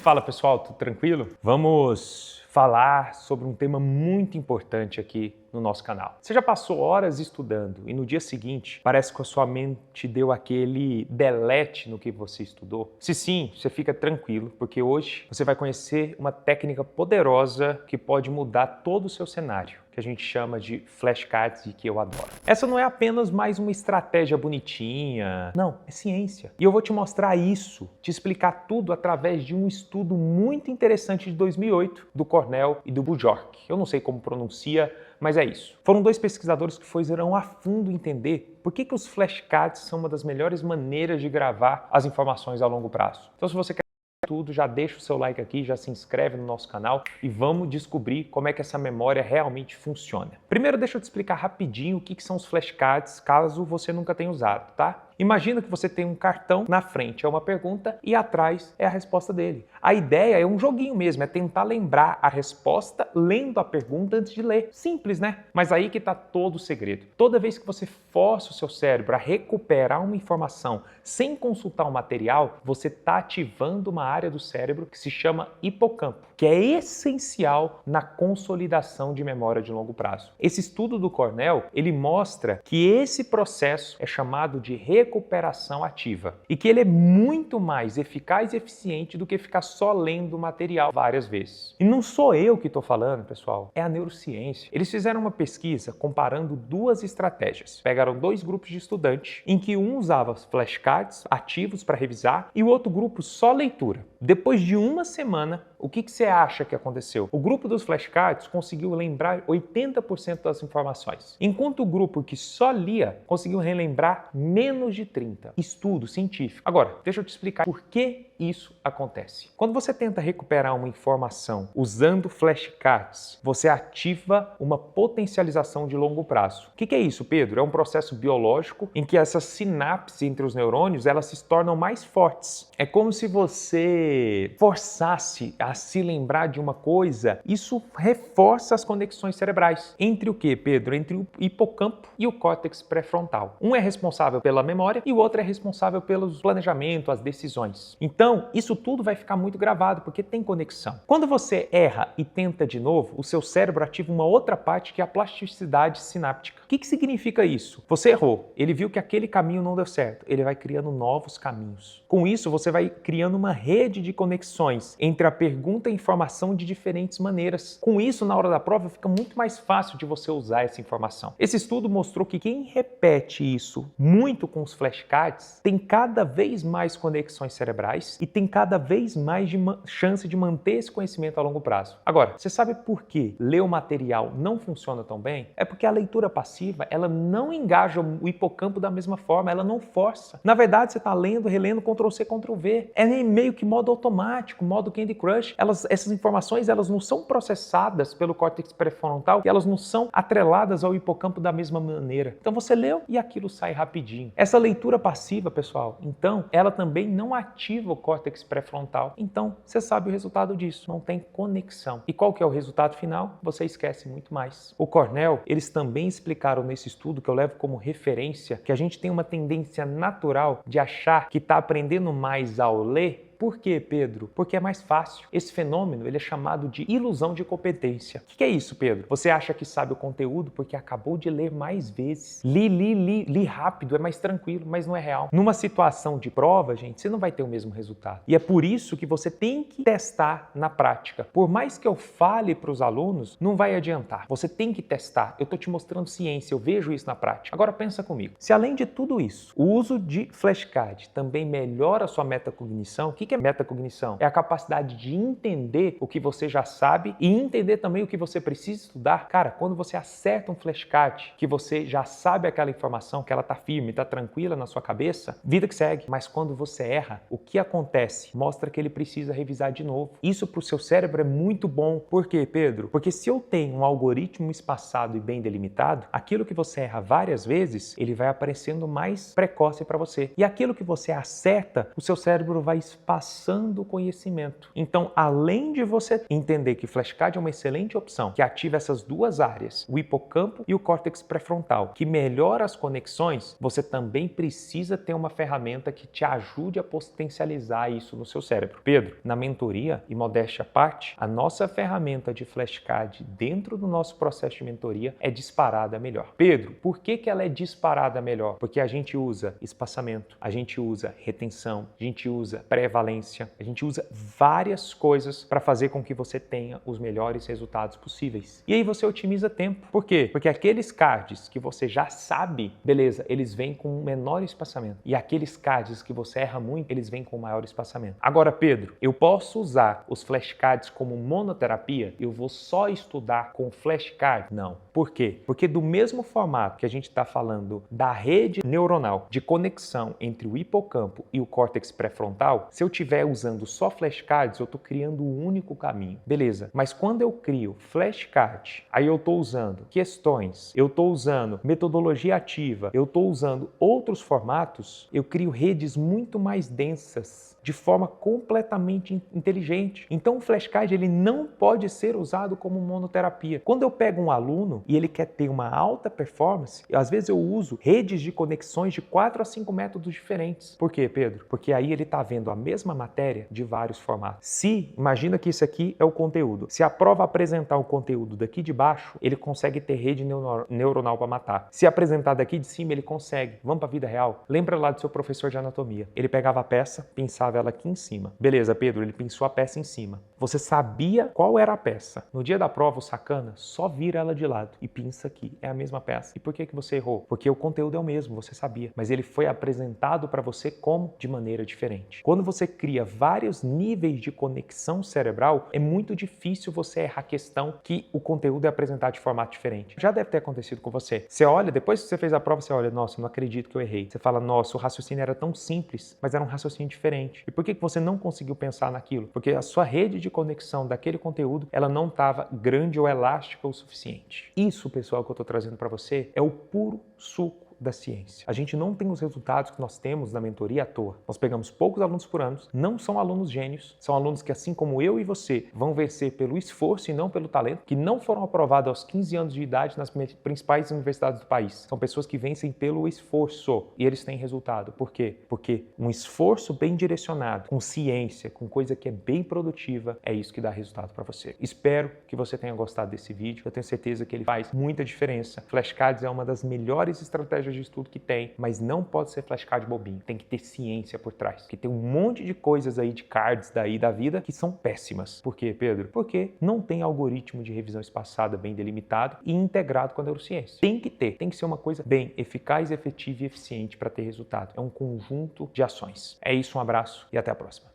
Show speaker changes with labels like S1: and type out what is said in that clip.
S1: Fala pessoal, tudo tranquilo? Vamos falar sobre um tema muito importante aqui no nosso canal. Você já passou horas estudando e no dia seguinte parece que a sua mente deu aquele delete no que você estudou? Se sim, você fica tranquilo, porque hoje você vai conhecer uma técnica poderosa que pode mudar todo o seu cenário, que a gente chama de flashcards e que eu adoro. Essa não é apenas mais uma estratégia bonitinha, não, é ciência. E eu vou te mostrar isso, te explicar tudo através de um estudo muito interessante de 2008 do Cornell e do Bujork. Eu não sei como pronuncia, mas é isso. Foram dois pesquisadores que foram a fundo entender por que os flashcards são uma das melhores maneiras de gravar as informações a longo prazo. Então, se você quer tudo, já deixa o seu like aqui, já se inscreve no nosso canal e vamos descobrir como é que essa memória realmente funciona. Primeiro, deixa eu te explicar rapidinho o que são os flashcards, caso você nunca tenha usado, tá? Imagina que você tem um cartão, na frente é uma pergunta e atrás é a resposta dele. A ideia é um joguinho mesmo, é tentar lembrar a resposta lendo a pergunta antes de ler. Simples, né? Mas aí que está todo o segredo. Toda vez que você força o seu cérebro a recuperar uma informação sem consultar o material, você está ativando uma área do cérebro que se chama hipocampo, que é essencial na consolidação de memória de longo prazo. Esse estudo do Cornell, ele mostra que esse processo é chamado de recuperação ativa e que ele é muito mais eficaz e eficiente do que ficar só lendo o material várias vezes. E não sou eu que estou falando, pessoal, é a neurociência. Eles fizeram uma pesquisa comparando duas estratégias. Pegaram dois grupos de estudantes, em que um usava flashcards ativos para revisar e o outro grupo só leitura. Depois de uma semana, o que você acha que aconteceu? O grupo dos flashcards conseguiu lembrar 80% das informações, enquanto o grupo que só lia conseguiu relembrar menos de 30%. Estudo científico. Agora, deixa eu te explicar por que isso acontece. Quando você tenta recuperar uma informação usando flashcards, você ativa uma potencialização de longo prazo. O que é isso, Pedro? É um processo biológico em que essas sinapses entre os neurônios elas se tornam mais fortes. É como se você forçasse a se lembrar de uma coisa. Isso reforça as conexões cerebrais. Entre o que, Pedro? Entre o hipocampo e o córtex pré-frontal. Um é responsável pela memória e o outro é responsável pelo planejamento, as decisões. Então, isso tudo vai ficar muito gravado, porque tem conexão. Quando você erra e tenta de novo, o seu cérebro ativa uma outra parte que é a plasticidade sináptica. O que significa isso? Você errou, ele viu que aquele caminho não deu certo, ele vai criando novos caminhos. Com isso, você vai criando uma rede de conexões entre a pergunta e a informação de diferentes maneiras. Com isso, na hora da prova, fica muito mais fácil de você usar essa informação. Esse estudo mostrou que quem repete isso muito com os flashcards tem cada vez mais conexões cerebrais e tem cada vez mais chance de manter esse conhecimento a longo prazo. Agora, você sabe por que ler o material não funciona tão bem? É porque a leitura passiva, ela não engaja o hipocampo da mesma forma, ela não força. Na verdade, você está lendo, relendo, Ctrl+C, Ctrl+V. É meio que modo automático, modo Candy Crush. Essas informações, elas não são processadas pelo córtex pré-frontal e elas não são atreladas ao hipocampo da mesma maneira. Então você leu e aquilo sai rapidinho. Essa leitura passiva, pessoal, então, ela também não ativa o córtex pré-frontal. Então, você sabe o resultado disso, não tem conexão. E qual que é o resultado final? Você esquece muito mais. O Cornell, eles também explicaram nesse estudo, que eu levo como referência, que a gente tem uma tendência natural de achar que está aprendendo mais ao ler. Por quê, Pedro? Porque é mais fácil. Esse fenômeno ele é chamado de ilusão de competência. O que é isso, Pedro? Você acha que sabe o conteúdo porque acabou de ler mais vezes. Li rápido, é mais tranquilo, mas não é real. Numa situação de prova, gente, você não vai ter o mesmo resultado. E é por isso que você tem que testar na prática. Por mais que eu fale para os alunos, não vai adiantar. Você tem que testar. Eu estou te mostrando ciência, eu vejo isso na prática. Agora pensa comigo. Se além de tudo isso, o uso de flashcard também melhora a sua metacognição, o que é metacognição? É a capacidade de entender o que você já sabe e entender também o que você precisa estudar. Cara, quando você acerta um flashcard, que você já sabe aquela informação, que ela tá firme, tá tranquila na sua cabeça, vida que segue. Mas quando você erra, o que acontece? Mostra que ele precisa revisar de novo. Isso para o seu cérebro é muito bom. Por quê, Pedro? Porque se eu tenho um algoritmo espaçado e bem delimitado, aquilo que você erra várias vezes, ele vai aparecendo mais precoce para você. E aquilo que você acerta, o seu cérebro vai espaçar passando conhecimento. Então, além de você entender que flashcard é uma excelente opção, que ativa essas duas áreas, o hipocampo e o córtex pré-frontal, que melhora as conexões, você também precisa ter uma ferramenta que te ajude a potencializar isso no seu cérebro. Pedro, na mentoria, e modéstia à parte, a nossa ferramenta de flashcard dentro do nosso processo de mentoria é disparada melhor. Pedro, por que ela é disparada melhor? Porque a gente usa espaçamento, a gente usa retenção, a gente usa prevalência, a gente usa várias coisas para fazer com que você tenha os melhores resultados possíveis. E aí você otimiza tempo. Por quê? Porque aqueles cards que você já sabe, beleza, eles vêm com um menor espaçamento. E aqueles cards que você erra muito, eles vêm com maior espaçamento. Agora, Pedro, eu posso usar os flashcards como monoterapia? Eu vou só estudar com flashcard? Não. Por quê? Porque do mesmo formato que a gente está falando da rede neuronal de conexão entre o hipocampo e o córtex pré-frontal, se eu estiver usando só flashcards, eu estou criando um único caminho. Beleza, mas quando eu crio flashcard, aí eu estou usando questões, eu estou usando metodologia ativa, eu estou usando outros formatos, eu crio redes muito mais densas, de forma completamente inteligente. Então o flashcard ele não pode ser usado como monoterapia. Quando eu pego um aluno e ele quer ter uma alta performance, às vezes eu uso redes de conexões de 4 a 5 métodos diferentes. Por quê, Pedro? Porque aí ele está vendo a mesma matéria de vários formatos. Imagina que isso aqui é o conteúdo. Se a prova apresentar o conteúdo daqui de baixo, ele consegue ter rede neuronal para matar. Se apresentar daqui de cima, ele consegue. Vamos para a vida real? Lembra lá do seu professor de anatomia. Ele pegava a peça, pensava ela aqui em cima. Beleza, Pedro, ele pensou a peça em cima. Você sabia qual era a peça. No dia da prova, o sacana só vira ela de lado e pinça aqui. É a mesma peça. E por que você errou? Porque o conteúdo é o mesmo, você sabia. Mas ele foi apresentado para você como? De maneira diferente. Quando você cria vários níveis de conexão cerebral, é muito difícil você errar a questão que o conteúdo é apresentado de formato diferente. Já deve ter acontecido com você. Você olha, depois que você fez a prova, você olha, nossa, não acredito que eu errei. Você fala, nossa, o raciocínio era tão simples, mas era um raciocínio diferente. E por que você não conseguiu pensar naquilo? Porque a sua rede de conexão daquele conteúdo, ela não estava grande ou elástica o suficiente. Isso, pessoal, que eu estou trazendo para você é o puro suco da ciência. A gente não tem os resultados que nós temos na mentoria à toa. Nós pegamos poucos alunos por ano, não são alunos gênios, são alunos que, assim como eu e você, vão vencer pelo esforço e não pelo talento, que não foram aprovados aos 15 anos de idade nas principais universidades do país. São pessoas que vencem pelo esforço e eles têm resultado. Por quê? Porque um esforço bem direcionado, com ciência, com coisa que é bem produtiva, é isso que dá resultado para você. Espero que você tenha gostado desse vídeo. Eu tenho certeza que ele faz muita diferença. Flashcards é uma das melhores estratégias de estudo que tem, mas não pode ser flashcard bobinho. Tem que ter ciência por trás. Porque tem um monte de coisas aí, de cards daí da vida, que são péssimas. Por quê, Pedro? Porque não tem algoritmo de revisão espaçada bem delimitado e integrado com a neurociência. Tem que ter. Tem que ser uma coisa bem eficaz, efetiva e eficiente para ter resultado. É um conjunto de ações. É isso, um abraço e até a próxima.